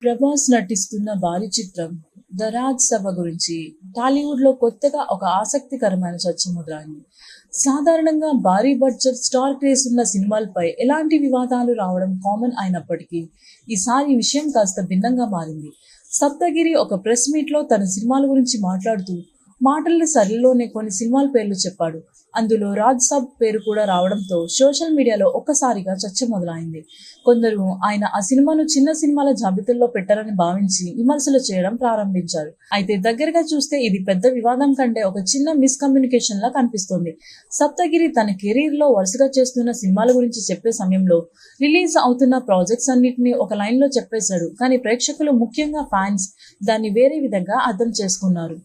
ప్రభాస్ నటిస్తున్న భారీ చిత్రం 'ద రాజ్ సభ' గురించి టాలీవుడ్‌లో కొత్తగా ఒక ఆసక్తికరమైన చర్చ మొదలైంది. సాధారణంగా భారీ బడ్జెట్, స్టార్ క్రేజ్ ఉన్న సినిమాలపై ఎలాంటి వివాదాలు రావడం కామన్ అయినప్పటికీ, ఈసారి ఈ విషయం కాస్త భిన్నంగా మారింది. సప్తగిరి ఒక ప్రెస్ మీట్‌లో తన సినిమాల గురించి మాట్లాడుతూ, మాటల సరళిలోనే కొన్ని సినిమాల పేర్లు చెప్పాడు. అందులో 'రాజ్ సబ్' పేరు కూడా రావడంతో సోషల్ మీడియాలో ఒక్కసారిగా చర్చ మొదలైంది. కొందరు ఆయన ఆ సినిమాను చిన్న సినిమాల జాబితాలో పెట్టారని భావించి విమర్శలు చేయడం ప్రారంభించారు. అయితే దగ్గరగా చూస్తే ఇది పెద్ద వివాదం కంటే ఒక చిన్న మిస్‌కమ్యూనికేషన్‌లా కనిపిస్తోంది. సప్తగిరి తన కెరీర్‌లో వరుసగా చేస్తున్న సినిమాల గురించి చెప్పే సమయంలో రిలీజ్ అవుతున్న ప్రాజెక్ట్స్ అన్నిటిని ఒక లైన్‌లో చెప్పేశాడు. కానీ ప్రేక్షకులు, ముఖ్యంగా ఫ్యాన్స్, దాన్ని వేరే విధంగా అర్థం చేసుకున్నారు.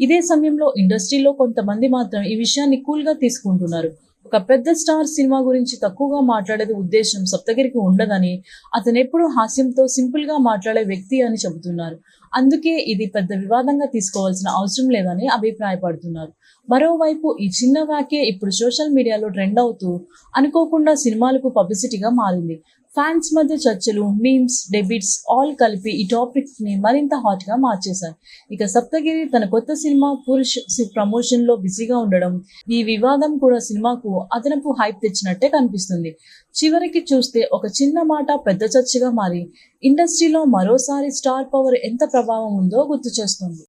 ఇదే సమయంలో ఇండస్ట్రీలో కొంతమంది మాత్రం ఈ విషయాన్ని కూల్‌గా తీసుకుంటున్నారు. ఒక పెద్ద స్టార్ సినిమా గురించి తక్కువగా మాట్లాడేది ఉద్దేశం సప్తగిరికి ఉండదని, అతనెప్పుడూ హాస్యంతో సింపుల్‌గా మాట్లాడే వ్యక్తి అని చెబుతున్నారు. అందుకే ఇది పెద్ద వివాదంగా తీసుకోవాల్సిన అవసరం లేదని అభిప్రాయపడుతున్నారు. మరోవైపు ఈ చిన్న వ్యాఖ్య ఇప్పుడు సోషల్ మీడియాలో ట్రెండ్ అవుతూ అనుకోకుండా సినిమాలకు పబ్లిసిటీగా మారింది. ఫ్యాన్స్ మధ్య చర్చలు, మీమ్స్, డెబేట్స్ ఆల్ కలిపి ఈ టాపిక్‌ని మరింత హాట్‌గా మార్చేశాయి. ఇక సప్తగిరి తన కొత్త సినిమా 'పురుష్' ప్రమోషన్‌లో బిజీగా ఉండడం, ఈ వివాదం కూడా సినిమాకు అదనపు హైప్ తెచ్చినట్టే కనిపిస్తుంది. చివరికి చూస్తే ఒక చిన్న మాట పెద్ద చర్చగా మారి ఇండస్ట్రీలో మరోసారి స్టార్ పవర్ ఎంత ప్రభావం ఉందో గుర్తు చేస్తుంది.